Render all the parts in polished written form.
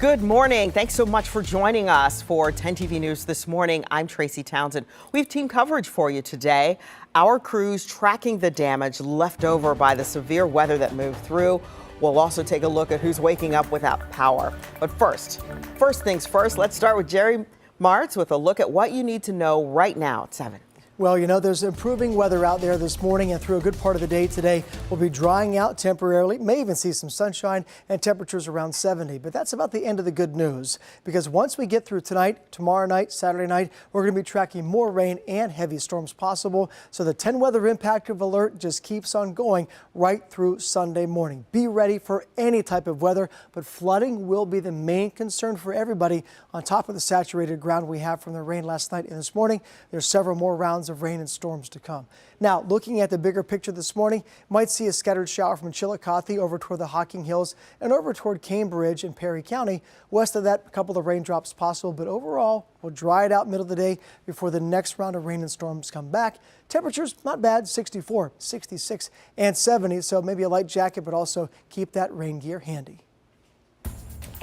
Good morning. Thanks so much for joining us for 10 TV News this morning. I'm Tracy Townsend. We have team coverage for you today. Our crews tracking the damage left over by the severe weather that moved through. We'll also take a look at who's waking up without power. But first things first, let's start with Jerry Martz with a look at what you need to know right now at 7. Well, you know, there's improving weather out there this morning and through a good part of the day today. We'll be drying out temporarily, may even see some sunshine and temperatures around 70. But that's about the end of the good news, because once we get through tonight, tomorrow night, Saturday night, we're going to be tracking more rain and heavy storms possible. So the 10 weather impact alert just keeps on going right through Sunday morning. Be ready for any type of weather, but flooding will be the main concern for everybody. On top of the saturated ground we have from the rain last night and this morning, there's several more rounds of rain and storms to come. Now, looking at the bigger picture this morning, might see a scattered shower from Chillicothe over toward the Hocking Hills and over toward Cambridge and Perry County. West of that, a couple of raindrops possible, but overall, we'll dry it out middle of the day before the next round of rain and storms come back. Temperatures not bad, 64, 66, and 70, so maybe a light jacket, but also keep that rain gear handy.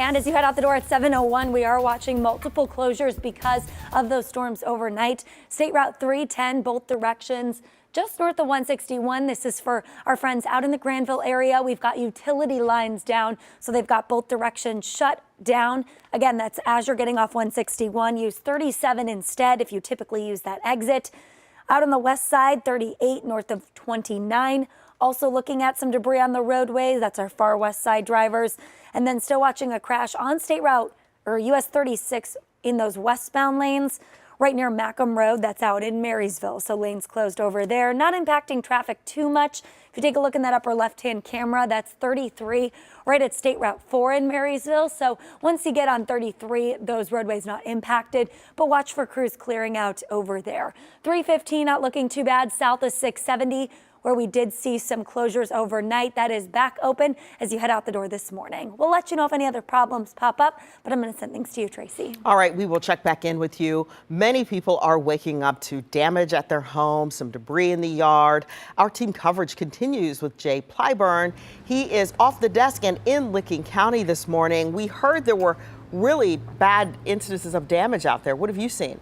And as you head out the door at 7:01, we are watching multiple closures because of those storms overnight. State Route 310, both directions, just north of 161. This is for our friends out in the Granville area. We've got utility lines down, so they've got both directions shut down. Again, that's as you're getting off 161. Use 37 instead if you typically use that exit. Out on the west side, 38 north of 29. Also looking at some debris on the roadways. That's our far west side drivers. And then still watching a crash on State Route or US 36 in those westbound lanes right near Macomb Road. That's out in Marysville. So lanes closed over there, not impacting traffic too much. If you take a look in that upper left-hand camera, that's 33 right at State Route 4 in Marysville. So once you get on 33, those roadways not impacted, but watch for crews clearing out over there. 315 not looking too bad south of 670. Where we did see some closures overnight. That is back open as you head out the door this morning. We'll let you know if any other problems pop up, but I'm going to send things to you, Tracy. All right, we will check back in with you. Many people are waking up to damage at their home, some debris in the yard. Our team coverage continues with Jay Plyburn. He is off the desk and in Licking County this morning. We heard there were really bad incidences of damage out there. What have you seen?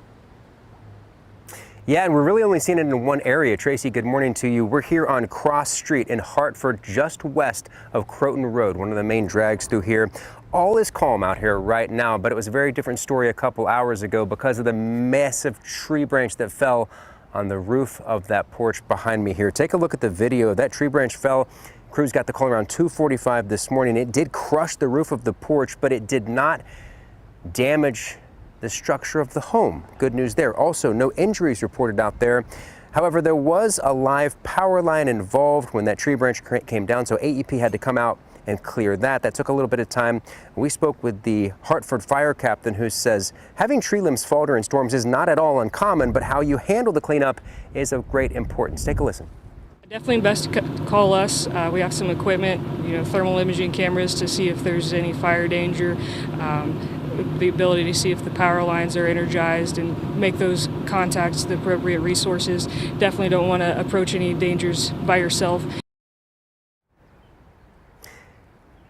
Yeah, and we're really only seeing it in one area. Tracy, good morning to you. We're here on Cross Street in Hartford, just west of Croton Road, one of the main drags through here. All is calm out here right now, but it was a very different story a couple hours ago because of the massive tree branch that fell on the roof of that porch behind me here. Take a look at the video. That tree branch fell. Crews got the call around 2:45 this morning. It did crush the roof of the porch, but it did not damage the structure of the home. Good news there. Also, no injuries reported out there. However, there was a live power line involved when that tree branch came down, so AEP had to come out and clear that. That took a little bit of time. We spoke with the Hartford fire captain, who says having tree limbs fall during storms is not at all uncommon, but how you handle the cleanup is of great importance. Take a listen. Definitely best to call us. We have some equipment, thermal imaging cameras to see if there's any fire danger. The ability to see if the power lines are energized and make those contacts to the appropriate resources. Definitely don't want to approach any dangers by yourself.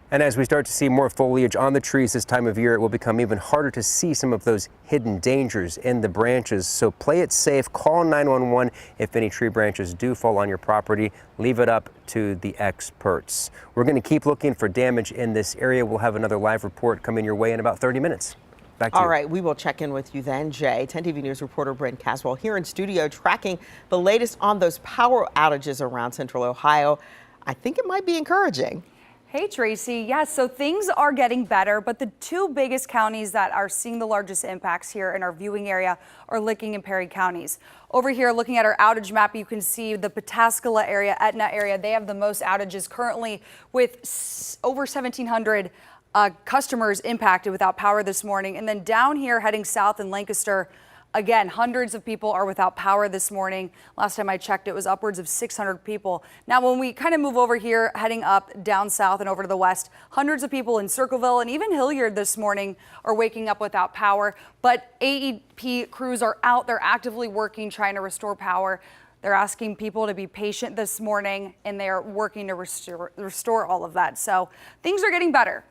And as we start to see more foliage on the trees this time of year, it will become even harder to see some of those hidden dangers in the branches. So play it safe. Call 911 if any tree branches do fall on your property. Leave it up to the experts. We're going to keep looking for damage in this area. We'll have another live report coming your way in about 30 minutes. Back to you. All right, we will check in with you then, Jay. 10 TV News reporter Brent Caswell here in studio tracking the latest on those power outages around Central Ohio. I think it might be encouraging. Hey, Tracy. Yes, so things are getting better, but the two biggest counties that are seeing the largest impacts here in our viewing area are Licking and Perry counties. Over here, looking at our outage map, you can see the Pataskala area, Etna area. They have the most outages currently with over 1,700 customers impacted without power this morning. And then down here heading south in Lancaster, again, hundreds of people are without power this morning. Last time I checked, it was upwards of 600 people. Now, when we kind of move over here, heading up down south and over to the west, hundreds of people in Circleville and even Hilliard this morning are waking up without power. But AEP crews are out. They're actively working, trying to restore power. They're asking people to be patient this morning, and they're working to restore all of that. So things are getting better.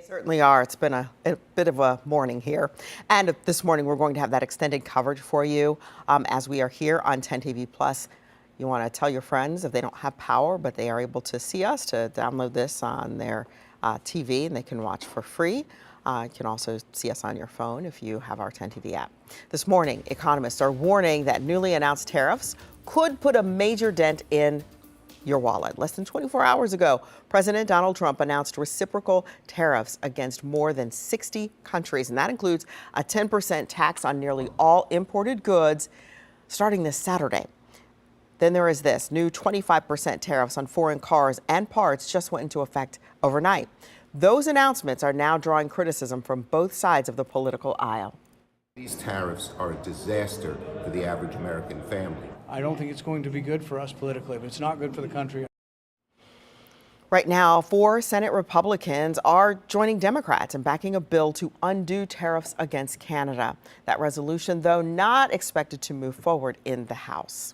Certainly are. It's been a bit of a morning here. And this morning, we're going to have that extended coverage for you as we are here on 10 TV Plus. You want to tell your friends if they don't have power, but they are able to see us, to download this on their TV, and they can watch for free. You can also see us on your phone if you have our 10 TV app. This morning, economists are warning that newly announced tariffs could put a major dent in your wallet. Less than 24 hours ago, President Donald Trump announced reciprocal tariffs against more than 60 countries, and that includes a 10% tax on nearly all imported goods starting this Saturday. Then there is this new 25% tariffs on foreign cars and parts just went into effect overnight. Those announcements are now drawing criticism from both sides of the political aisle. These tariffs are a disaster for the average American family. I don't think it's going to be good for us politically, but it's not good for the country. Right now, 4 Senate Republicans are joining Democrats in backing a bill to undo tariffs against Canada. That resolution, though, not expected to move forward in the House.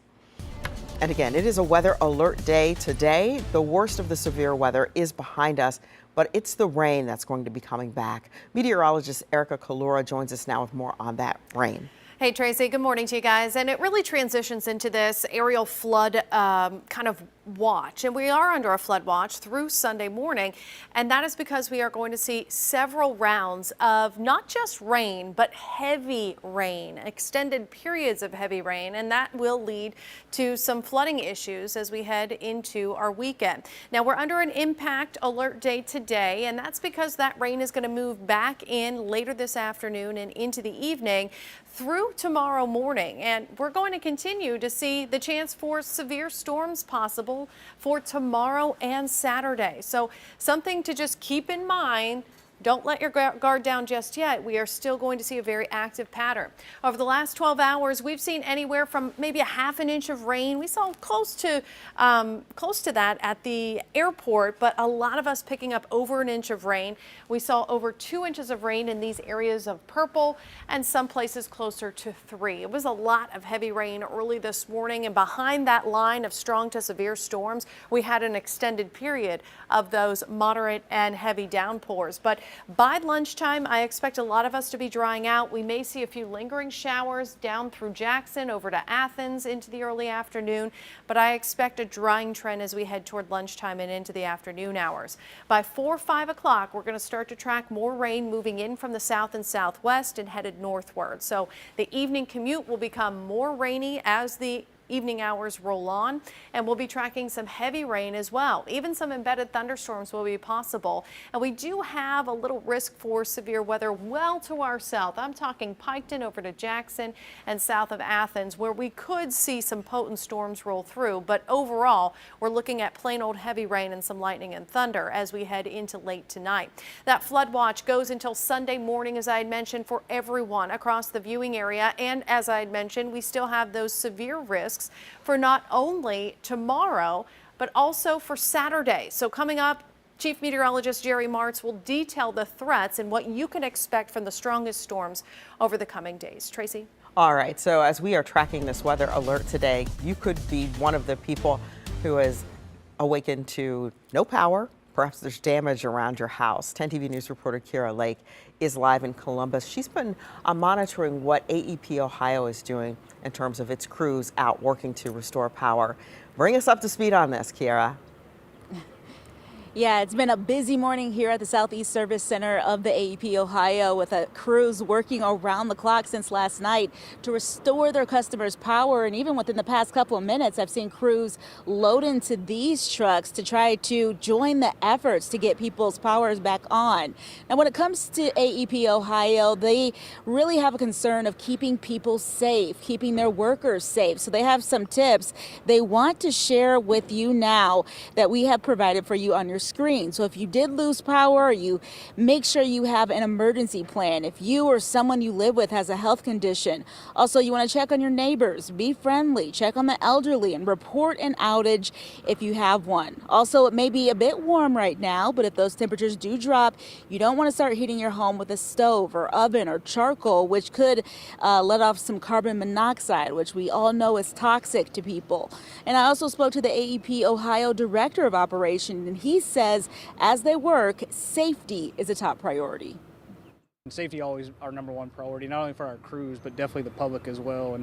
And again, it is a weather alert day today. The worst of the severe weather is behind us, but it's the rain that's going to be coming back. Meteorologist Erica Kalura joins us now with more on that rain. Hey, Tracy, good morning to you guys. And it really transitions into this aerial flood kind of watch. And we are under a flood watch through Sunday morning. And that is because we are going to see several rounds of not just rain, but heavy rain, extended periods of heavy rain. And that will lead to some flooding issues as we head into our weekend. Now, we're under an impact alert day today, and that's because that rain is going to move back in later this afternoon and into the evening through tomorrow morning. And we're going to continue to see the chance for severe storms possible for tomorrow and Saturday. So something to just keep in mind. Don't let your guard down just yet. We are still going to see a very active pattern. Over the last 12 hours, we've seen anywhere from maybe a half an inch of rain. We saw close to that at the airport, but a lot of us picking up over an inch of rain. We saw over 2 inches of rain in these areas of purple and some places closer to 3. It was a lot of heavy rain early this morning, and behind that line of strong to severe storms, we had an extended period of those moderate and heavy downpours. But by lunchtime, I expect a lot of us to be drying out. We may see a few lingering showers down through Jackson over to Athens into the early afternoon, but I expect a drying trend as we head toward lunchtime and into the afternoon hours. By 4 or 5 o'clock, we're going to start to track more rain moving in from the south and southwest and headed northward. So the evening commute will become more rainy as the evening hours roll on, and we'll be tracking some heavy rain as well. Even some embedded thunderstorms will be possible, and we do have a little risk for severe weather well to our south. I'm talking Piketon over to Jackson and south of Athens, where we could see some potent storms roll through, but overall we're looking at plain old heavy rain and some lightning and thunder as we head into late tonight. That flood watch goes until Sunday morning, as I had mentioned, for everyone across the viewing area, and as I had mentioned, we still have those severe risks for not only tomorrow, but also for Saturday. So coming up, Chief Meteorologist Jerry Martz will detail the threats and what you can expect from the strongest storms over the coming days. Tracy? All right, so as we are tracking this weather alert today, you could be one of the people who is awakened to no power. Perhaps there's damage around your house. 10 TV News reporter Kira Lake is live in Columbus. She's been monitoring what AEP Ohio is doing in terms of its crews out working to restore power. Bring us up to speed on this, Kira. Yeah, it's been a busy morning here at the Southeast Service Center of the AEP Ohio, with crews working around the clock since last night to restore their customers' power. And even within the past couple of minutes, I've seen crews load into these trucks to try to join the efforts to get people's powers back on. Now, when it comes to AEP Ohio, they really have a concern of keeping people safe, keeping their workers safe. So they have some tips they want to share with you now that we have provided for you on your screen. So if you did lose power, you make sure you have an emergency plan. If you or someone you live with has a health condition, also you want to check on your neighbors, be friendly, check on the elderly, and report an outage if you have one. Also, it may be a bit warm right now, but if those temperatures do drop, you don't want to start heating your home with a stove or oven or charcoal, which could let off some carbon monoxide, which we all know is toxic to people. And I also spoke to the AEP Ohio Director of Operations, and he says as they work, safety is a top priority. Safety always our number one priority, not only for our crews, but definitely the public as well.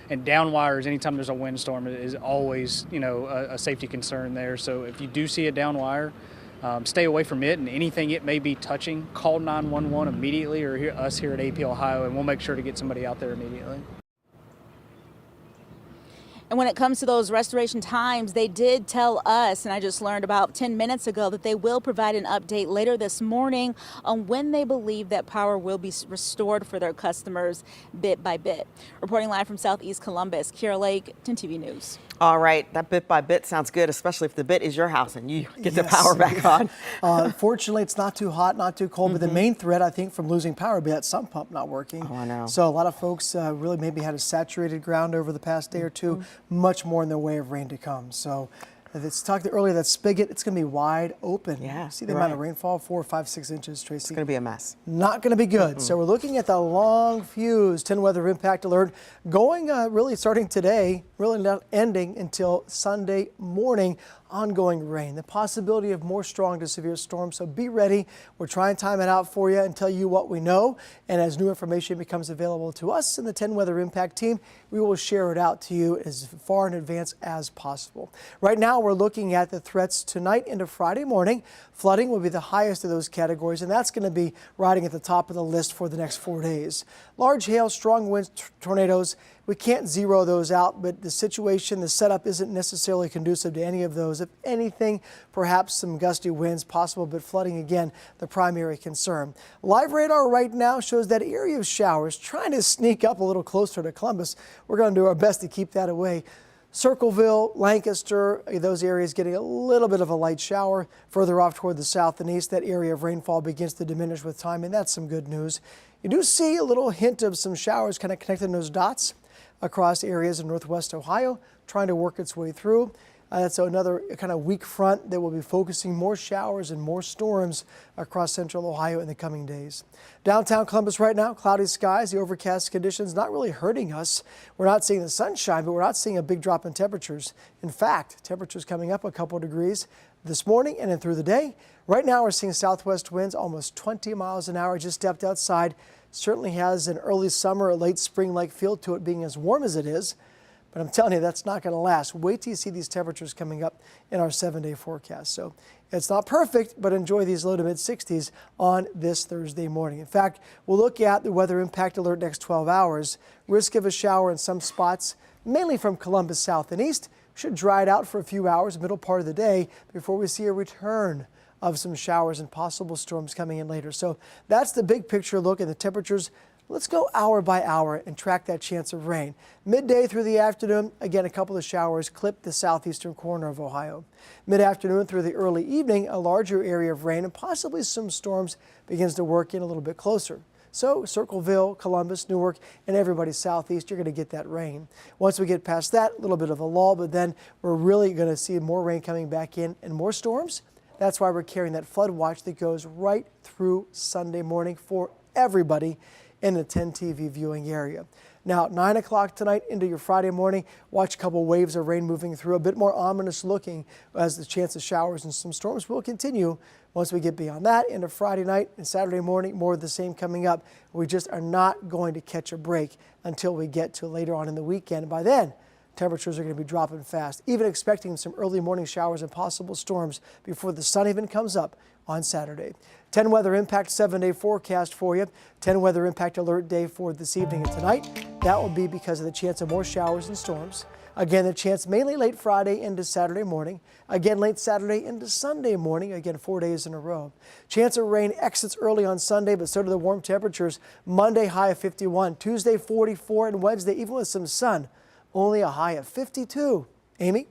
And down wires, anytime there's a windstorm, is always, a safety concern there. So if you do see a down wire, stay away from it, and anything it may be touching, call 911 immediately, or us here at AP Ohio, and we'll make sure to get somebody out there immediately. And when it comes to those restoration times, they did tell us, and I just learned about 10 minutes ago, that they will provide an update later this morning on when they believe that power will be restored for their customers bit by bit. Reporting live from Southeast Columbus, Kira Lake, 10 TV News. All right, that bit by bit sounds good, especially if the bit is your house and you get the power back on. Fortunately, it's not too hot, not too cold, but the main threat, I think, from losing power would be that sump pump not working. Oh, I know. So a lot of folks really maybe had a saturated ground over the past day or two, much more in the way of rain to come. So it's talked earlier, that spigot, it's going to be wide open. Yeah, see the amount of rainfall, 4, 5, 6 inches, Tracy. It's going to be a mess. Not going to be good. So we're looking at the long fuse 10 weather impact alert going really starting today, really not ending until Sunday morning. Ongoing rain, the possibility of more strong to severe storms. So be ready. We're trying to time it out for you and tell you what we know. And as new information becomes available to us in the 10 Weather Impact team, we will share it out to you as far in advance as possible. Right now, we're looking at the threats tonight into Friday morning. Flooding will be the highest of those categories, and that's going to be riding at the top of the list for the next 4 days. Large hail, strong winds, tornadoes. We can't zero those out, but the situation, the setup isn't necessarily conducive to any of those. If anything, perhaps some gusty winds possible, but flooding again, the primary concern. Live radar right now shows that area of showers trying to sneak up a little closer to Columbus. We're going to do our best to keep that away. Circleville, Lancaster, those areas getting a little bit of a light shower. Further off toward the south and east, that area of rainfall begins to diminish with time, and that's some good news. You do see a little hint of some showers kind of connecting those dots across areas in northwest Ohio, trying to work its way through. That's another kind of weak front that will be focusing more showers and more storms across central Ohio in the coming days. Downtown Columbus right now, cloudy skies, the overcast conditions not really hurting us. We're not seeing the sunshine, but we're not seeing a big drop in temperatures. In fact, temperatures coming up a couple of degrees this morning and then through the day. Right now we're seeing southwest winds almost 20 miles an hour. Just stepped outside. Certainly has an early summer, a late spring-like feel to it, being as warm as it is. But I'm telling you, that's not going to last. Wait till you see these temperatures coming up in our 7-day forecast. So it's not perfect, but enjoy these low to mid 60s on this Thursday morning. In fact, we'll look at the weather impact alert next 12 hours. Risk of a shower in some spots, mainly from Columbus south and east. Should dry it out for a few hours, middle part of the day, before we see a return of some showers and possible storms coming in later. So that's the big picture look at the temperatures. Let's go hour by hour and track that chance of rain. Midday through the afternoon, again, a couple of showers clip the southeastern corner of Ohio. Mid-afternoon through the early evening, a larger area of rain and possibly some storms begins to work in a little bit closer. So Circleville, Columbus, Newark, and everybody southeast, you're going to get that rain. Once we get past that, a little bit of a lull, but then we're really going to see more rain coming back in and more storms. That's why we're carrying that flood watch that goes right through Sunday morning for everybody in the 10 TV viewing area. Now, 9 o'clock tonight into your Friday morning, watch a couple waves of rain moving through, a bit more ominous looking as the chance of showers and some storms will continue. Once we get beyond that, into Friday night and Saturday morning, more of the same coming up. We just are not going to catch a break until we get to later on in the weekend. By then, temperatures are going to be dropping fast, even expecting some early morning showers and possible storms before the sun even comes up on Saturday. 10 weather impact 7-day forecast for you. 10 weather impact alert day for this evening and tonight. That will be because of the chance of more showers and storms. Again, the chance mainly late Friday into Saturday morning. Again, late Saturday into Sunday morning. Again, 4 days in a row. Chance of rain exits early on Sunday, but so do the warm temperatures. Monday, high of 51. Tuesday, 44. And Wednesday, even with some sun, only a high of 52. Amy?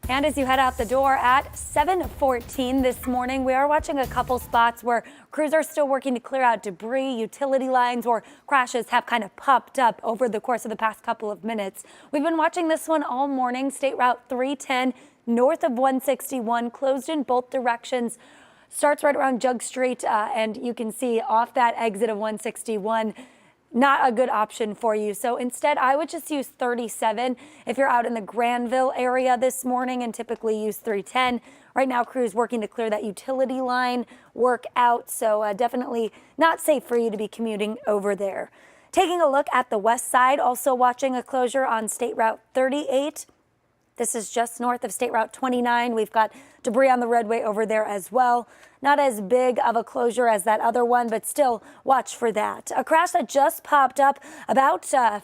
And as you head out the door at 7:14 this morning, we are watching a couple spots where crews are still working to clear out debris, utility lines, or crashes have kind of popped up over the course of the past couple of minutes. We've been watching this one all morning. State Route 310 north of 161, closed in both directions. Starts right around Jug Street, and you can see off that exit of 161. not a good option for you. So instead, I would just use 37 if you're out in the Granville area this morning, and typically use 310. Right now, crews working to clear that utility line work out, so definitely not safe for you to be commuting over there. Taking a look at the west side, also watching a closure on State Route 38. This is just north of State Route 29. We've got debris on the roadway over there as well. Not as big of a closure as that other one, but still watch for that. A crash that just popped up about 5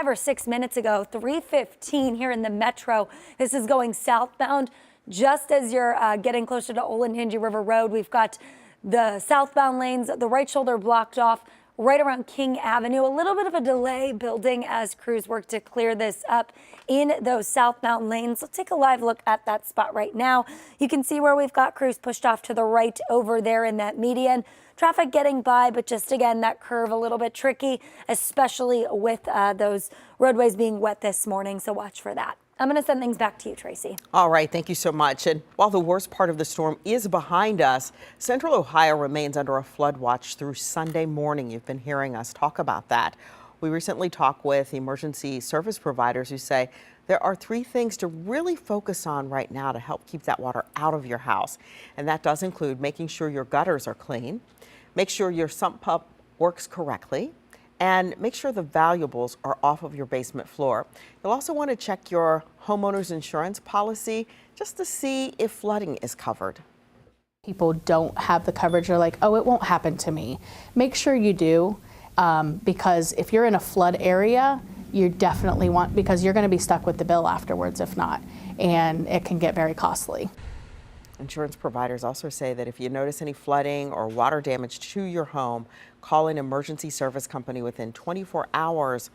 or 6 minutes ago, 3:15 here in the metro. This is going southbound. Just as you're getting closer to Olentangy River Road, we've got the southbound lanes, the right shoulder blocked off right around King Avenue. A little bit of a delay building as crews work to clear this up in those southbound lanes. Let's take a live look at that spot right now. You can see where we've got crews pushed off to the right over there in that median. Traffic getting by, but just again, that curve a little bit tricky, especially with those roadways being wet this morning. So watch for that. I'm going to send things back to you, Tracy. All right, thank you so much. And while the worst part of the storm is behind us, Central Ohio remains under a flood watch through Sunday morning. You've been hearing us talk about that. We recently talked with emergency service providers who say there are 3 things to really focus on right now to help keep that water out of your house. And that does include making sure your gutters are clean, make sure your sump pump works correctly, and make sure the valuables are off of your basement floor. You'll also want to check your homeowner's insurance policy just to see if flooding is covered. People don't have the coverage. They're like, oh, it won't happen to me. Make sure you do, because if you're in a flood area, you definitely want, because you're going to be stuck with the bill afterwards if not, and it can get very costly. Insurance providers also say that if you notice any flooding or water damage to your home, call an emergency service company within 24 hours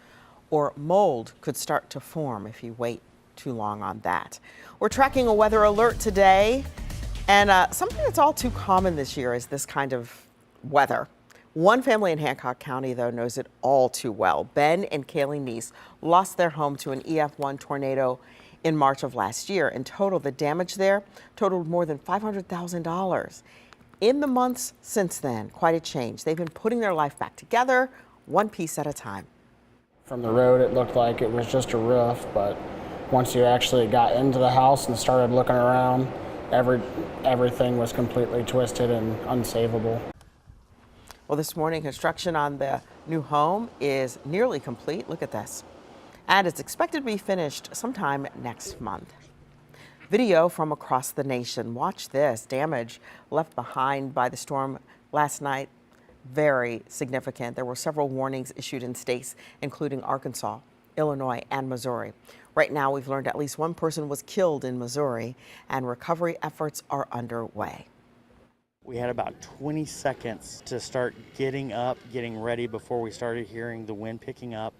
or mold could start to form if you wait too long on that. We're tracking a weather alert today, and something that's all too common this year is this kind of weather. One family in Hancock County, though, knows it all too well. Ben and Kaylee Neese lost their home to an EF1 tornado in March of last year. In total, the damage there totaled more than $500,000. In the months since then, quite a change. They've been putting their life back together, one piece at a time. From the road, it looked like it was just a roof, but once you actually got into the house and started looking around, everything was completely twisted and unsavable. Well, this morning, construction on the new home is nearly complete. Look at this. And it's expected to be finished sometime next month. Video from across the nation. Watch this. Damage left behind by the storm last night, very significant. There were several warnings issued in states, including Arkansas, Illinois, and Missouri. Right now, we've learned at least one person was killed in Missouri, and recovery efforts are underway. We had about 20 seconds to start getting up, getting ready before we started hearing the wind picking up.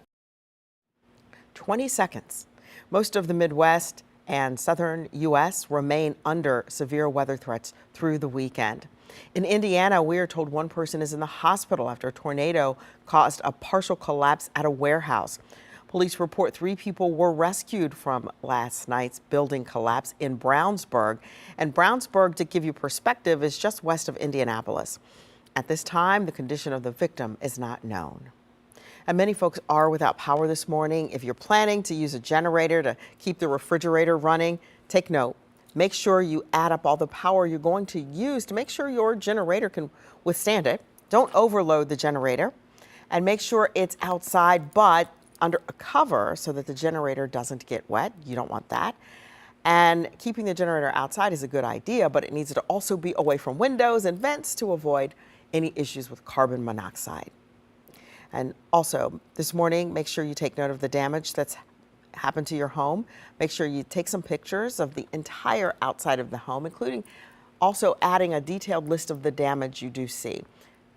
20 seconds. Most of the Midwest and southern U.S. remain under severe weather threats through the weekend. In Indiana, we are told one person is in the hospital after a tornado caused a partial collapse at a warehouse. Police report 3 people were rescued from last night's building collapse in Brownsburg. And Brownsburg, to give you perspective, is just west of Indianapolis. At this time, the condition of the victim is not known. And many folks are without power this morning. If you're planning to use a generator to keep the refrigerator running, take note. Make sure you add up all the power you're going to use to make sure your generator can withstand it. Don't overload the generator, and make sure it's outside but under a cover so that the generator doesn't get wet. You don't want that. And keeping the generator outside is a good idea, but it needs to also be away from windows and vents to avoid any issues with carbon monoxide. And also, this morning, make sure you take note of the damage that's happened to your home. Make sure you take some pictures of the entire outside of the home, including also adding a detailed list of the damage you do see.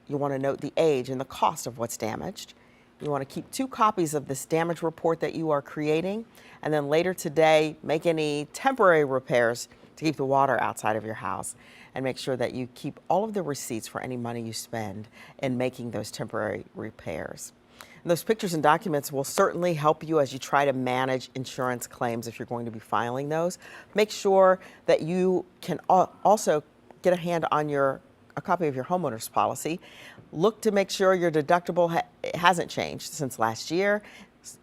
You want to note the age and the cost of what's damaged. You want to keep 2 copies of this damage report that you are creating, and then later today, make any temporary repairs to keep the water outside of your house, and make sure that you keep all of the receipts for any money you spend in making those temporary repairs. And those pictures and documents will certainly help you as you try to manage insurance claims if you're going to be filing those. Make sure that you can also get a hand on your a copy of your homeowner's policy. Look to make sure your deductible hasn't changed since last year.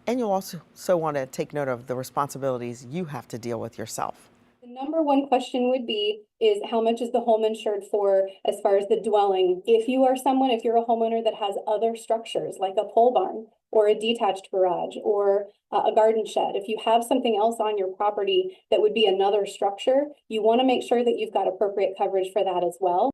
And you'll also want to take note of the responsibilities you have to deal with yourself. The number one question would be is how much is the home insured for as far as the dwelling? If you're a homeowner that has other structures like a pole barn or a detached garage or a garden shed, if you have something else on your property that would be another structure, you want to make sure that you've got appropriate coverage for that as well.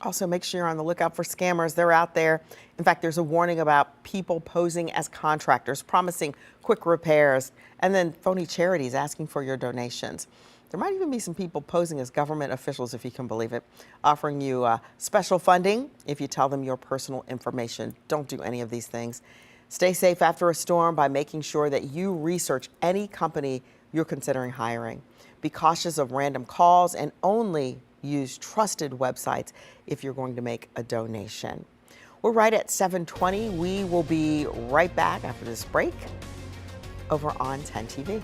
Also, make sure you're on the lookout for scammers. They're out there. In fact, there's a warning about people posing as contractors, promising quick repairs, and then phony charities asking for your donations. There might even be some people posing as government officials, if you can believe it, offering you special funding if you tell them your personal information. Don't do any of these things. Stay safe after a storm by making sure that you research any company you're considering hiring. Be cautious of random calls and only use trusted websites if you're going to make a donation. We're right at 7:20. We will be right back after this break over on 10 TV.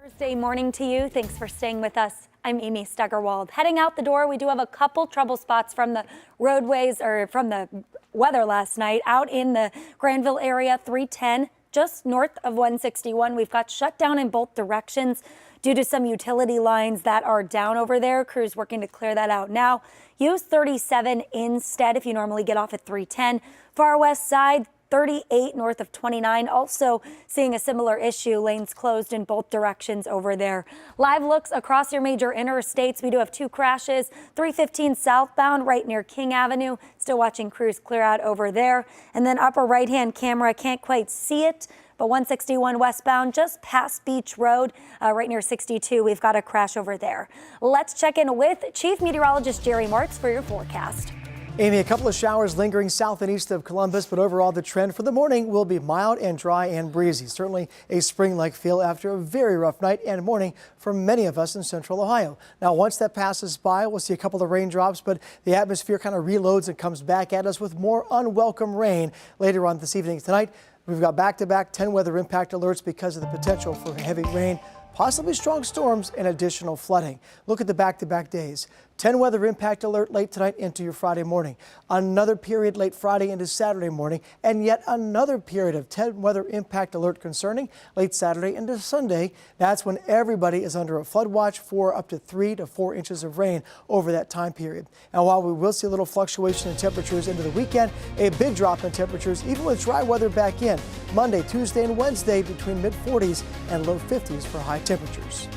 Thursday morning to you. Thanks for staying with us. I'm Amy Steigerwald. Heading out the door, we do have a couple trouble spots from the roadways or from the weather last night. Out in the Granville area, 310, just north of 161. We've got shut down in both directions due to some utility lines that are down over there. Crews working to clear that out now. Use 37 instead if you normally get off at 310. Far west side, 38 north of 29, also seeing a similar issue, lanes closed in both directions over there. Live looks across your major interstates. We do have 2 crashes, 315 southbound right near King Avenue. Still watching crews clear out over there. And then upper right hand camera, can't quite see it, but 161 westbound just past Beach Road right near 62. We've got a crash over there. Let's check in with Chief Meteorologist Jerry Marks for your forecast. Amy, a couple of showers lingering south and east of Columbus, but overall the trend for the morning will be mild and dry and breezy. Certainly a spring-like feel after a very rough night and morning for many of us in central Ohio. Now, once that passes by, we'll see a couple of raindrops, but the atmosphere kind of reloads and comes back at us with more unwelcome rain later on this evening. Tonight, we've got back-to-back 10 weather impact alerts because of the potential for heavy rain, possibly strong storms and additional flooding. Look at the back-to-back days. 10 weather impact alert late tonight into your Friday morning. Another period late Friday into Saturday morning, and yet another period of 10 weather impact alert concerning late Saturday into Sunday. That's when everybody is under a flood watch for up to 3 to 4 inches of rain over that time period. And while we will see a little fluctuation in temperatures into the weekend, a big drop in temperatures even with dry weather back in. Monday, Tuesday, and Wednesday between mid-40s and low 50s for high temperatures.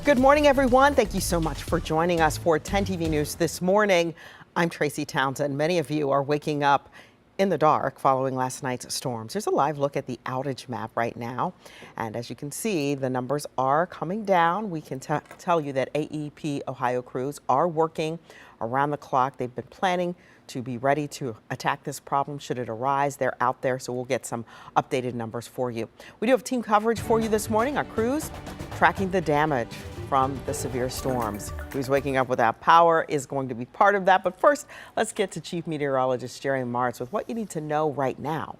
Good morning, everyone. Thank you so much for joining us for 10 TV News this morning. I'm Tracy Townsend. Many of you are waking up in the dark following last night's storms. Here's a live look at the outage map right now. And as you can see, the numbers are coming down. We can tell you that AEP Ohio crews are working around the clock. They've been planning to be ready to attack this problem should it arise. They're out there, so we'll get some updated numbers for you. We do have team coverage for you this morning. Our crews tracking the damage from the severe storms. Who's waking up without power is going to be part of that. But first, let's get to Chief Meteorologist Jerry Marks with what you need to know right now.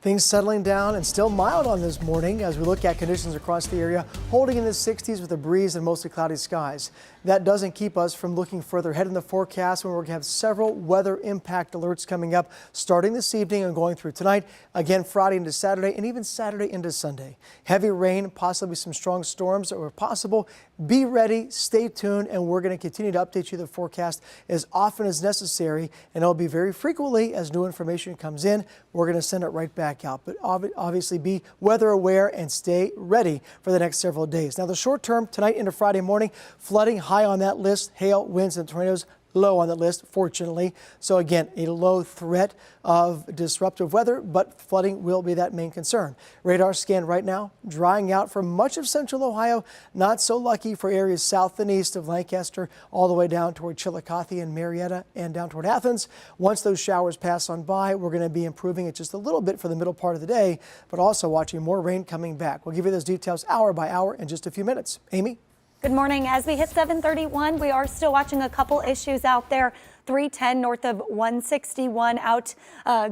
Things settling down and still mild on this morning as we look at conditions across the area, holding in the 60s with a breeze and mostly cloudy skies. That doesn't keep us from looking further ahead in the forecast when we're going to have several weather impact alerts coming up starting this evening and going through tonight, again Friday into Saturday, and even Saturday into Sunday. Heavy rain, possibly some strong storms that are possible. Be ready, stay tuned, and we're going to continue to update you the forecast as often as necessary, and it'll be very frequently as new information comes in. We're going to send it right back out, but obviously be weather aware and stay ready for the next several days. Now, the short term, tonight into Friday morning, flooding high on that list, hail, winds, and tornadoes low on the list, fortunately. So again, a low threat of disruptive weather, but flooding will be that main concern. Radar scan right now, drying out for much of central Ohio. Not so lucky for areas south and east of Lancaster, all the way down toward Chillicothe and Marietta and down toward Athens. Once those showers pass on by, we're going to be improving it just a little bit for the middle part of the day, but also watching more rain coming back. We'll give you those details hour by hour in just a few minutes. Amy? Good morning. As we hit 7:31, we are still watching a couple issues out there. 310 north of 161 out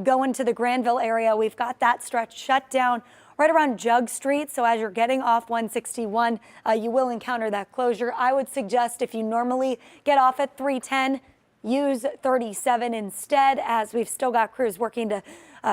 going to the Granville area. We've got that stretch shut down right around Jug Street. So as you're getting off 161, you will encounter that closure. I would suggest if you normally get off at 310, use 37 instead, as we've still got crews working to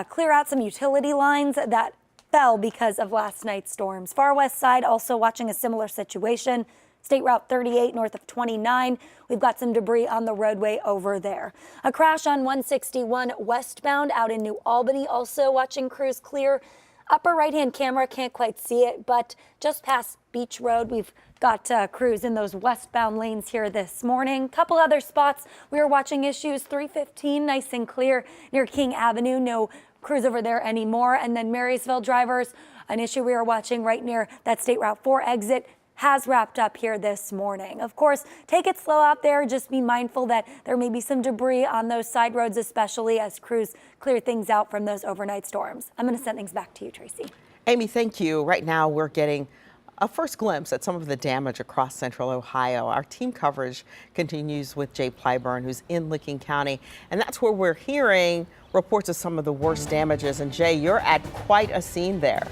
clear out some utility lines that fell because of last night's storms. Far west side also watching a similar situation. State Route 38 north of 29. We've got some debris on the roadway over there. A crash on 161 westbound out in New Albany. Also watching crews clear. Upper right-hand camera, can't quite see it, but just past Beach Road, we've got crews in those westbound lanes here this morning. Couple other spots we are watching issues. 315 nice and clear near King Avenue. No crews over there anymore. And then Marysville drivers, an issue we are watching right near that State Route 4 exit has wrapped up here this morning. Of course, take it slow out there. Just be mindful that there may be some debris on those side roads, especially as crews clear things out from those overnight storms. I'm going to send things back to you, Tracy. Amy, thank you. Right now, we're getting a first glimpse at some of the damage across central Ohio. Our team coverage continues with Jay Plyburn, who's in Licking County, and that's where we're hearing reports of some of the worst damages. And Jay, you're at quite a scene there.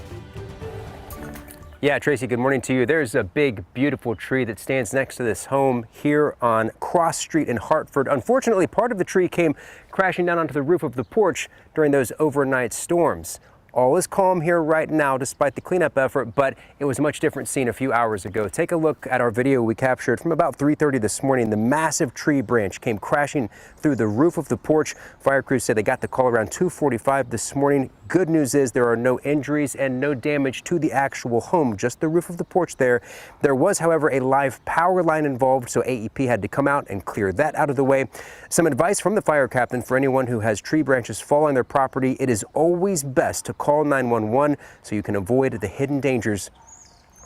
Yeah, Tracy, good morning to you. There's a big, beautiful tree that stands next to this home here on Cross Street in Hartford. Unfortunately, part of the tree came crashing down onto the roof of the porch during those overnight storms. All is calm here right now despite the cleanup effort, but it was a much different scene a few hours ago. Take a look at our video we captured from about 3:30 this morning. The massive tree branch came crashing through the roof of the porch. Fire crews said they got the call around 2:45 this morning. Good news is there are no injuries and no damage to the actual home, just the roof of the porch there. There was, however, a live power line involved, so AEP had to come out and clear that out of the way. Some advice from the fire captain for anyone who has tree branches fall on their property: it is always best to call 911 so you can avoid the hidden dangers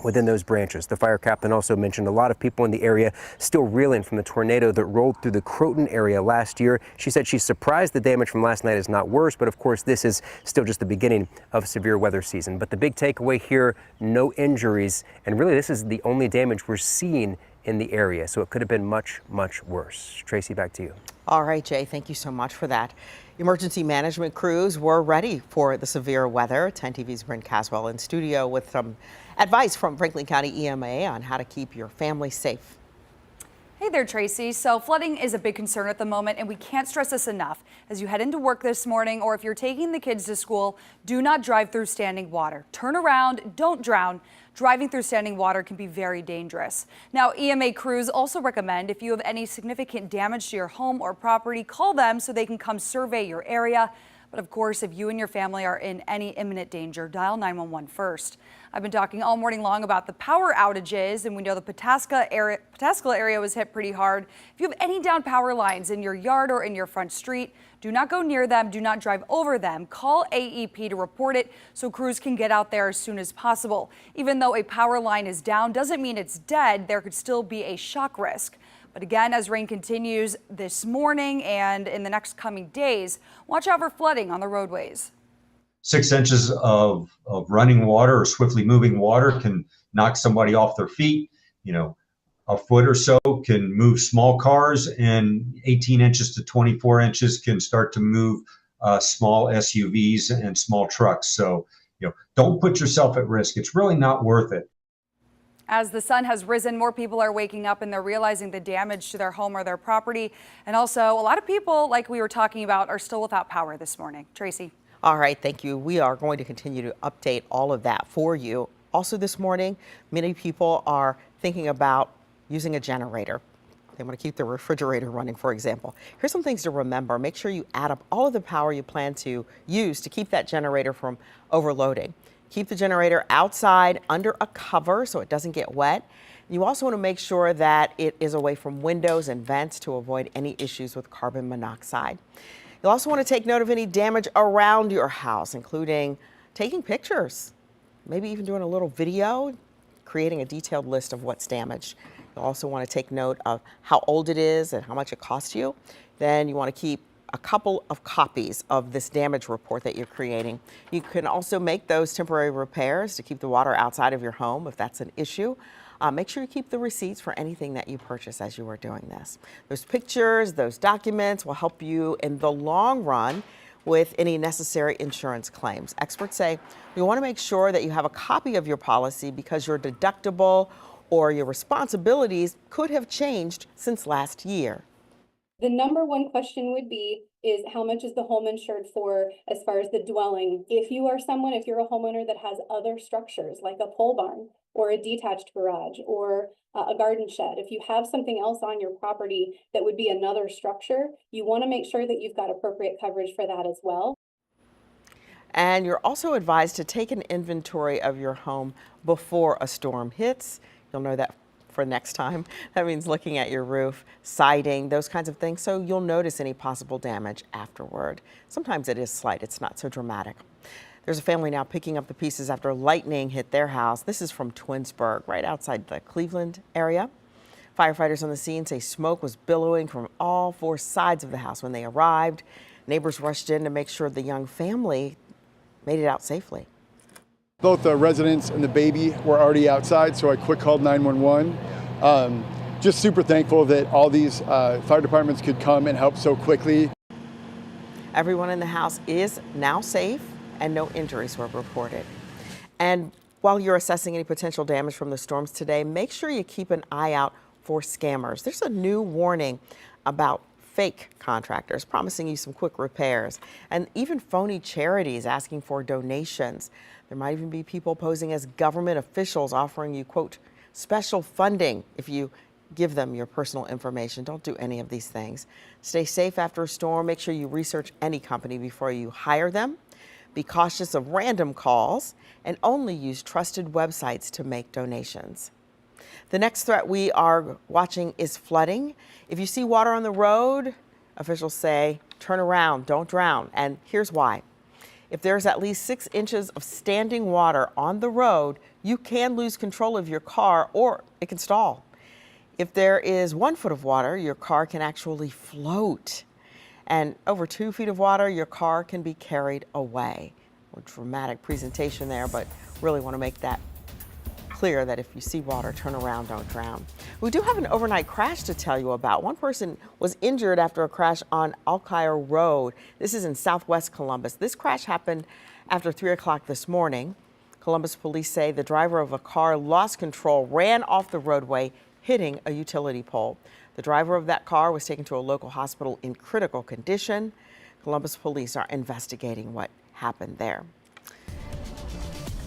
within those branches. The fire captain also mentioned a lot of people in the area still reeling from the tornado that rolled through the Croton area last year. She said she's surprised the damage from last night is not worse, but of course this is still just the beginning of severe weather season. But the big takeaway here, no injuries, and really this is the only damage we're seeing in the area, so it could have been much, much worse. Tracy, back to you. All right, Jay, thank you so much for that. Emergency management crews were ready for the severe weather. 10 TV's Brent Caswell in studio with some advice from Franklin County EMA on how to keep your family safe. Hey there, Tracy. So flooding is a big concern at the moment, and we can't stress this enough. As you head into work this morning, or if you're taking the kids to school, do not drive through standing water. Turn around, don't drown. Driving through standing water can be very dangerous. Now, EMA crews also recommend if you have any significant damage to your home or property, call them so they can come survey your area. But of course, if you and your family are in any imminent danger, dial 911 first. I've been talking all morning long about the power outages, and we know the Pataskala area was hit pretty hard. If you have any down power lines in your yard or in your front street, do not go near them, do not drive over them. Call AEP to report it so crews can get out there as soon as possible. Even though a power line is down doesn't mean it's dead. There could still be a shock risk. But again, as rain continues this morning and in the next coming days, watch out for flooding on the roadways. 6 inches of running water or swiftly moving water can knock somebody off their feet. You know, a foot or so can move small cars, and 18 inches to 24 inches can start to move small SUVs and small trucks. So, don't put yourself at risk. It's really not worth it. As the sun has risen, more people are waking up and they're realizing the damage to their home or their property. And also, a lot of people, like we were talking about, are still without power this morning. Tracy. All right, thank you. We are going to continue to update all of that for you. Also this morning, many people are thinking about using a generator. They want to keep the refrigerator running, for example. Here's some things to remember. Make sure you add up all of the power you plan to use to keep that generator from overloading. Keep the generator outside under a cover so it doesn't get wet. You also want to make sure that it is away from windows and vents to avoid any issues with carbon monoxide. You'll also want to take note of any damage around your house, including taking pictures, maybe even doing a little video, creating a detailed list of what's damaged. You'll also want to take note of how old it is and how much it cost you. Then you want to keep a couple of copies of this damage report that you're creating. You can also make those temporary repairs to keep the water outside of your home if that's an issue. Make sure you keep the receipts for anything that you purchase as you are doing this. Those pictures, those documents will help you in the long run with any necessary insurance claims. Experts say you want to make sure that you have a copy of your policy because your deductible or your responsibilities could have changed since last year. The number one question would be, is how much is the home insured for as far as the dwelling? If you're a homeowner that has other structures like a pole barn or a detached garage or a garden shed, if you have something else on your property that would be another structure, you want to make sure that you've got appropriate coverage for that as well. And you're also advised to take an inventory of your home before a storm hits. You'll know that for next time. That means looking at your roof, siding, those kinds of things, so you'll notice any possible damage afterward. Sometimes it is slight, it's not so dramatic. There's a family now picking up the pieces after lightning hit their house. This is from Twinsburg, right outside the Cleveland area. Firefighters on the scene say smoke was billowing from all four sides of the house when they arrived. Neighbors rushed in to make sure the young family made it out safely. Both the residents and the baby were already outside, so I quick called 911. Just super thankful that all these fire departments could come and help so quickly. Everyone in the house is now safe and no injuries were reported. And while you're assessing any potential damage from the storms today, make sure you keep an eye out for scammers. There's a new warning about fake contractors promising you some quick repairs and even phony charities asking for donations. There might even be people posing as government officials offering you, quote, special funding if you give them your personal information. Don't do any of these things. Stay safe after a storm. Make sure you research any company before you hire them. Be cautious of random calls and only use trusted websites to make donations. The next threat we are watching is flooding. If you see water on the road, officials say turn around, don't drown. And here's why. If there's at least 6 inches of standing water on the road, you can lose control of your car or it can stall. If there is 1 foot of water, your car can actually float. And over 2 feet of water, your car can be carried away. A dramatic presentation there, but really want to make that clear that if you see water, turn around, don't drown. We do have an overnight crash to tell you about. One person was injured after a crash on Alkire Road. This is in southwest Columbus. This crash happened after 3 o'clock this morning. Columbus police say the driver of a car lost control, ran off the roadway, hitting a utility pole. The driver of that car was taken to a local hospital in critical condition. Columbus police are investigating what happened there.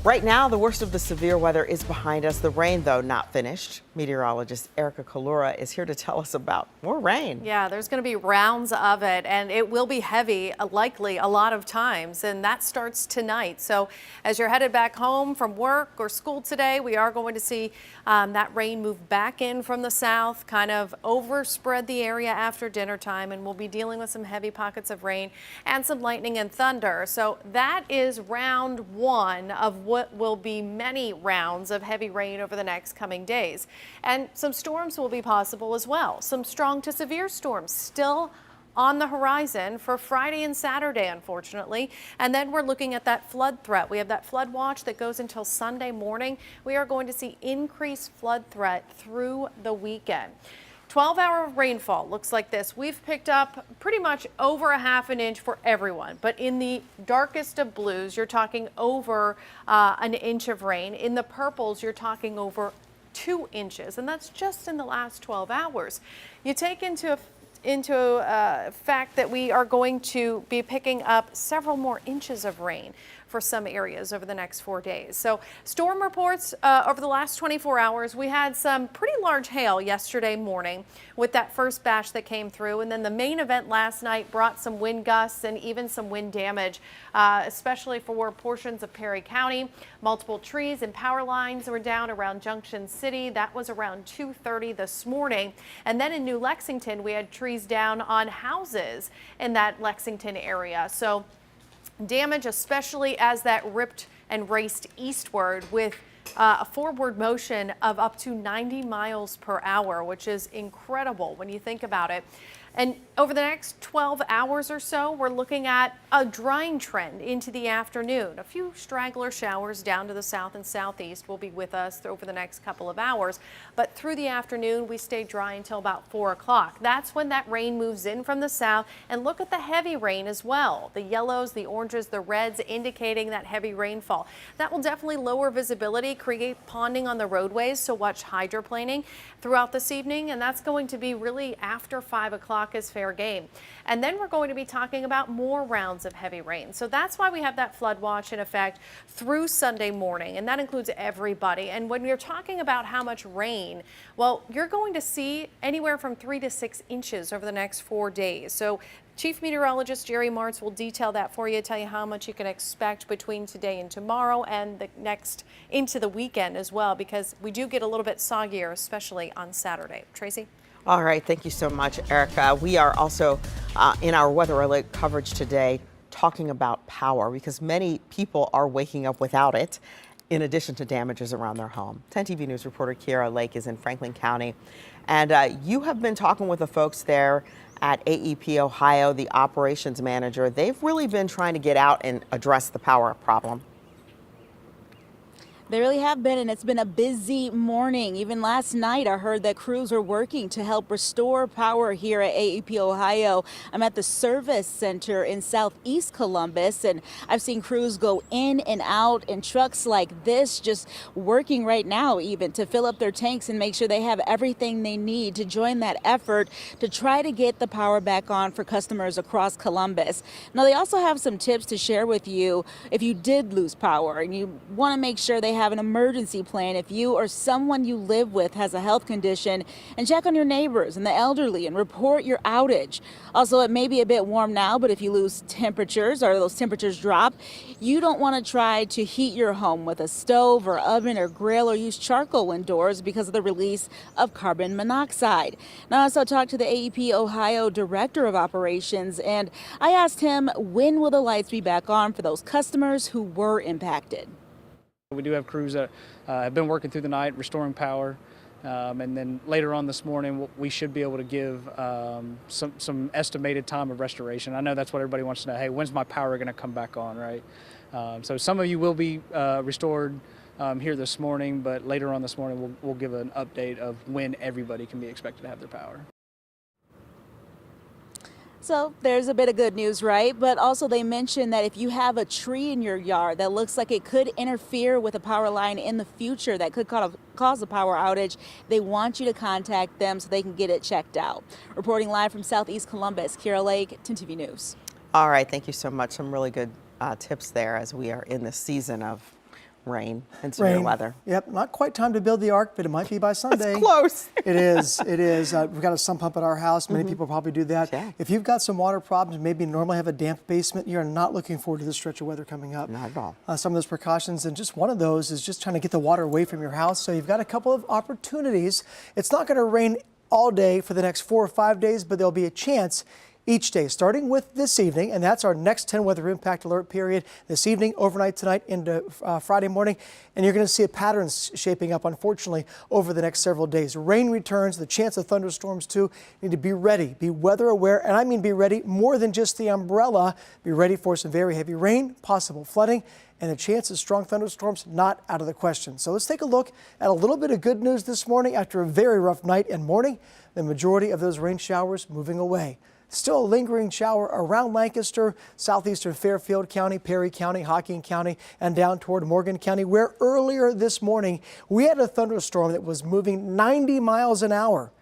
Right now, the worst of the severe weather is behind us. The rain, though, not finished. Meteorologist Erica Kalura is here to tell us about more rain. Yeah, there's going to be rounds of it, and it will be heavy, likely a lot of times, and that starts tonight. So as you're headed back home from work or school today, we are going to see that rain move back in from the south, kind of overspread the area after dinner time, and we'll be dealing with some heavy pockets of rain and some lightning and thunder. So that is round 1 of what will be many rounds of heavy rain over the next coming days. And some storms will be possible as well. Some strong to severe storms still on the horizon for Friday and Saturday, unfortunately. And then we're looking at that flood threat. We have that flood watch that goes until Sunday morning. We are going to see increased flood threat through the weekend. 12-hour rainfall looks like this. We've picked up pretty much over a half an inch for everyone, but in the darkest of blues, you're talking over an inch of rain. In the purples, you're talking over 2 inches, and that's just in the last 12 hours. You take into fact that we are going to be picking up several more inches of rain for some areas over the next 4 days. So storm reports over the last 24 hours, we had some pretty large hail yesterday morning with that first batch that came through. And then the main event last night brought some wind gusts and even some wind damage, especially for portions of Perry County. Multiple trees and power lines were down around Junction City. That was around 2:30 this morning. And then in New Lexington, we had trees down on houses in that Lexington area. So damage, especially as that ripped and raced eastward with a forward motion of up to 90 miles per hour, which is incredible when you think about it. And over the next 12 hours or so, we're looking at a drying trend into the afternoon. A few straggler showers down to the south and southeast will be with us over the next couple of hours. But through the afternoon, we stay dry until about 4 o'clock. That's when that rain moves in from the south. And look at the heavy rain as well. The yellows, the oranges, the reds indicating that heavy rainfall. That will definitely lower visibility, create ponding on the roadways. So watch hydroplaning throughout this evening. And that's going to be really after 5 o'clock is fair game. And then we're going to be talking about more rounds of heavy rain. So that's why we have that flood watch in effect through Sunday morning, and that includes everybody. And when you're talking about how much rain, well, you're going to see anywhere from 3 to 6 inches over the next 4 days. So Chief Meteorologist Jerry Martz will detail that for you, tell you how much you can expect between today and tomorrow and the next into the weekend as well, because we do get a little bit soggier, especially on Saturday. Tracy? All right, thank you so much, Erica. We are also in our weather alert coverage today talking about power because many people are waking up without it, in addition to damages around their home. 10 TV News reporter Kiara Lake is in Franklin County, and you have been talking with the folks there at AEP Ohio, the operations manager. They've really been trying to get out and address the power problem. They really have been, and it's been a busy morning. Even last night, I heard that crews are working to help restore power here at AEP Ohio. I'm at the service center in southeast Columbus, and I've seen crews go in and out in trucks like this, just working right now even to fill up their tanks and make sure they have everything they need to join that effort to try to get the power back on for customers across Columbus. Now, they also have some tips to share with you if you did lose power and you want to make sure they have an emergency plan if you or someone you live with has a health condition, and check on your neighbors and the elderly and report your outage. Also, it may be a bit warm now, but if you lose temperatures or those temperatures drop, you don't want to try to heat your home with a stove or oven or grill or use charcoal indoors because of the release of carbon monoxide. Now, I also talked to the AEP Ohio Director of Operations, and I asked him, when will the lights be back on for those customers who were impacted? We do have crews that have been working through the night restoring power, and then later on this morning we should be able to give some estimated time of restoration. I know that's what everybody wants to know. Hey, when's my power going to come back on, right? So some of you will be restored here this morning, but later on this morning we'll give an update of when everybody can be expected to have their power. So there's a bit of good news, right? But also they mentioned that if you have a tree in your yard that looks like it could interfere with a power line in the future that could cause a power outage, they want you to contact them so they can get it checked out. Reporting live from Southeast Columbus, Kiara Lake, 10 TV News. All right, thank you so much. Some really good tips there as we are in the season of rain and severe weather. Yep, not quite time to build the ark, but it might be by Sunday. It's close. It is. It is. We've got a sump pump at our house. Many people probably do that. Yeah. If you've got some water problems, maybe normally have a damp basement, you're not looking forward to this stretch of weather coming up. Not at all. Some of those precautions, and just one of those is just trying to get the water away from your house. So you've got a couple of opportunities. It's not going to rain all day for the next 4 or 5 days, but there'll be a chance each day, starting with this evening, and that's our next 10 weather impact alert period this evening, overnight tonight into Friday morning. And you're going to see a pattern shaping up, unfortunately, over the next several days. Rain returns, the chance of thunderstorms too. You need to be ready, be weather aware, and I mean be ready more than just the umbrella. Be ready for some very heavy rain, possible flooding, and a chance of strong thunderstorms not out of the question. So let's take a look at a little bit of good news this morning. After a very rough night and morning, the majority of those rain showers moving away. Still a lingering shower around Lancaster, southeastern Fairfield County, Perry County, Hocking County, and down toward Morgan County, where earlier this morning we had a thunderstorm that was moving 90 miles an hour.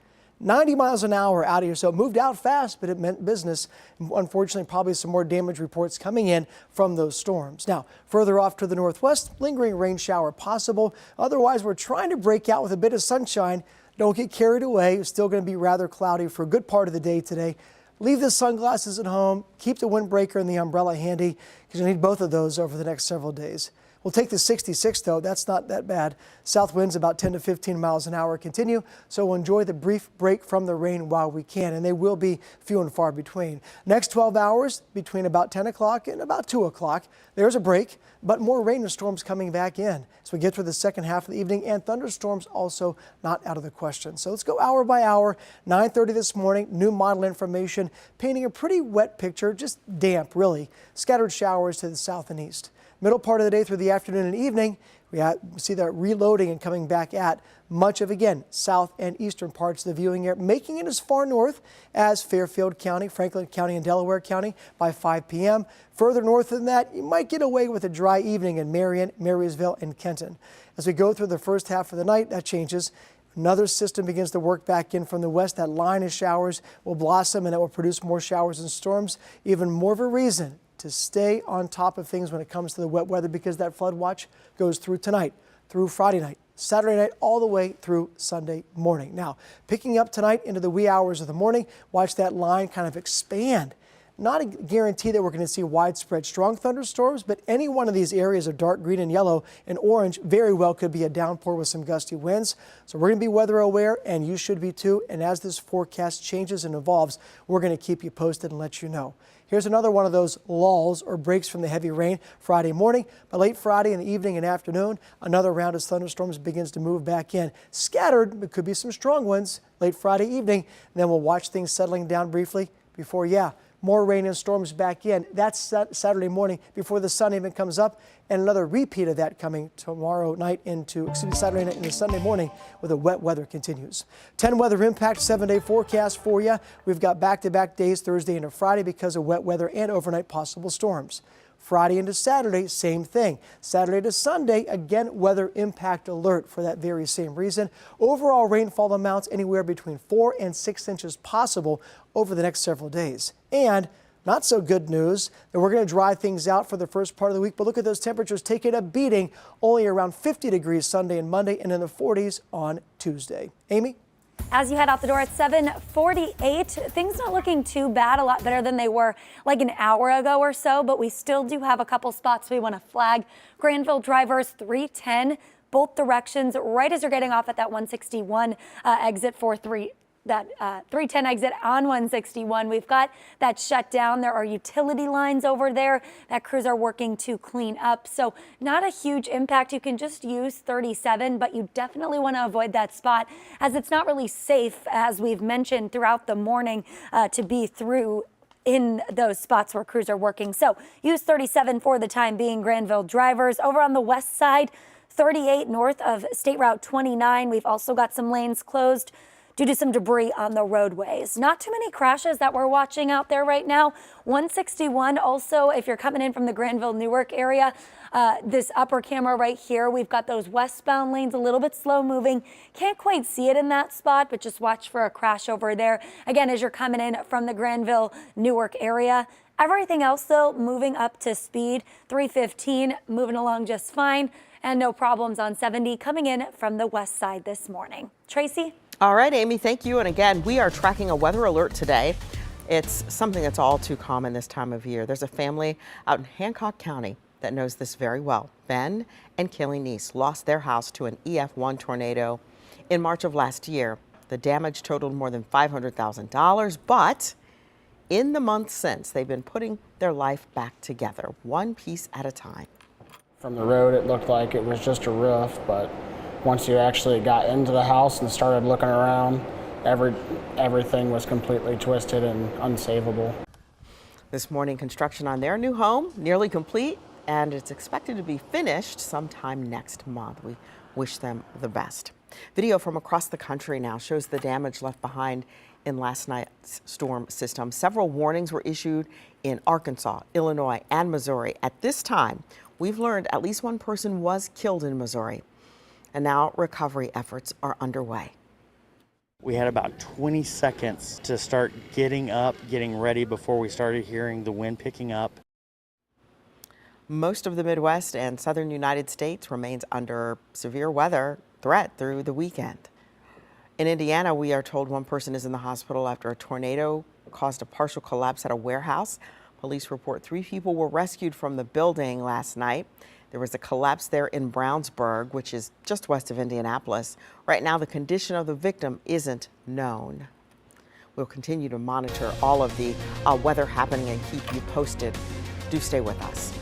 90 miles an hour out of here. So it moved out fast, but it meant business. Unfortunately, probably some more damage reports coming in from those storms. Now, further off to the northwest, lingering rain shower possible. Otherwise, we're trying to break out with a bit of sunshine. Don't get carried away. It's still going to be rather cloudy for a good part of the day today. Leave the sunglasses at home. Keep the windbreaker and the umbrella handy because you need both of those over the next several days. We'll take the 66, though. That's not that bad. South winds about 10 to 15 miles an hour continue, so we'll enjoy the brief break from the rain while we can, and they will be few and far between. Next 12 hours, between about 10 o'clock and about 2 o'clock, there's a break, but more rain and storms coming back in as we get through the second half of the evening, and thunderstorms also not out of the question. So let's go hour by hour. 9:30 this morning, new model information painting a pretty wet picture, just damp, really. Scattered showers to the south and east. Middle part of the day through the afternoon and evening, we see that reloading and coming back at much of, again, south and eastern parts of the viewing area, making it as far north as Fairfield County, Franklin County, and Delaware County by 5 p.m. Further north than that, you might get away with a dry evening in Marion, Marysville, and Kenton. As we go through the first half of the night, that changes. Another system begins to work back in from the west. That line of showers will blossom, and it will produce more showers and storms. Even more of a reason to stay on top of things when it comes to the wet weather, because that flood watch goes through tonight, through Friday night, Saturday night, all the way through Sunday morning. Now, picking up tonight into the wee hours of the morning, watch that line kind of expand. Not a guarantee that we're going to see widespread strong thunderstorms, but any one of these areas of dark green and yellow and orange very well could be a downpour with some gusty winds. So we're going to be weather aware, and you should be too. And as this forecast changes and evolves, we're going to keep you posted and let you know. Here's another one of those lulls or breaks from the heavy rain Friday morning. By late Friday in the evening and afternoon, another round of thunderstorms begins to move back in. Scattered, but could be some strong ones late Friday evening. And then we'll watch things settling down briefly before, more rain and storms back in. That's Saturday morning before the sun even comes up, and another repeat of that coming tomorrow night Saturday night into Sunday morning where the wet weather continues. 10 weather impact 7-day forecast for you. We've got back-to-back days Thursday into Friday because of wet weather and overnight possible storms. Friday into Saturday, same thing. Saturday to Sunday, again, weather impact alert for that very same reason. Overall rainfall amounts anywhere between 4 and 6 inches possible over the next several days. And not so good news that we're going to dry things out for the first part of the week, but look at those temperatures taking a beating, only around 50 degrees Sunday and Monday, and in the 40s on Tuesday. Amy? As you head out the door at 7:48, things not looking too bad, a lot better than they were like an hour ago or so, but we still do have a couple spots we want to flag. Granville drivers 310, both directions, right as you're getting off at that 161 exit for 310 exit on 161. We've got that shut down. There are utility lines over there that crews are working to clean up. So not a huge impact. You can just use 37, but you definitely want to avoid that spot as it's not really safe, as we've mentioned throughout the morning, to be through in those spots where crews are working. So use 37 for the time being, Granville drivers. Over on the west side, 38 north of State Route 29. We've also got some lanes closed due to some debris on the roadways. Not too many crashes that we're watching out there right now. 161 also, if you're coming in from the Granville Newark area, this upper camera right here, we've got those westbound lanes a little bit slow moving. Can't quite see it in that spot, but just watch for a crash over there. Again, as you're coming in from the Granville Newark area. Everything else though, moving up to speed. 315 moving along just fine, and no problems on 70 coming in from the west side this morning. Tracy? All right, Amy, thank you. And again, we are tracking a weather alert today. It's something that's all too common this time of year. There's a family out in Hancock County that knows this very well. Ben and Kelly Neese lost their house to an EF1 tornado in March of last year. The damage totaled more than $500,000, but In the months since, they've been putting their life back together, one piece at a time. From the road, it looked like it was just a roof, but once you actually got into the house and started looking around, everything was completely twisted and unsavable. This morning, construction on their new home nearly complete, and it's expected to be finished sometime next month. We wish them the best. Video from across the country now shows the damage left behind in last night's storm system. Several warnings were issued in Arkansas, Illinois, and Missouri. At this time, we've learned at least one person was killed in Missouri, and now recovery efforts are underway. We had about 20 seconds to start getting up, getting ready before we started hearing the wind picking up. Most of the Midwest and southern United States remains under severe weather threat through the weekend. In Indiana, we are told one person is in the hospital after a tornado caused a partial collapse at a warehouse. Police report 3 people were rescued from the building last night. There was a collapse there in Brownsburg, which is just west of Indianapolis. Right now, the condition of the victim isn't known. We'll continue to monitor all of the weather happening and keep you posted. Do stay with us.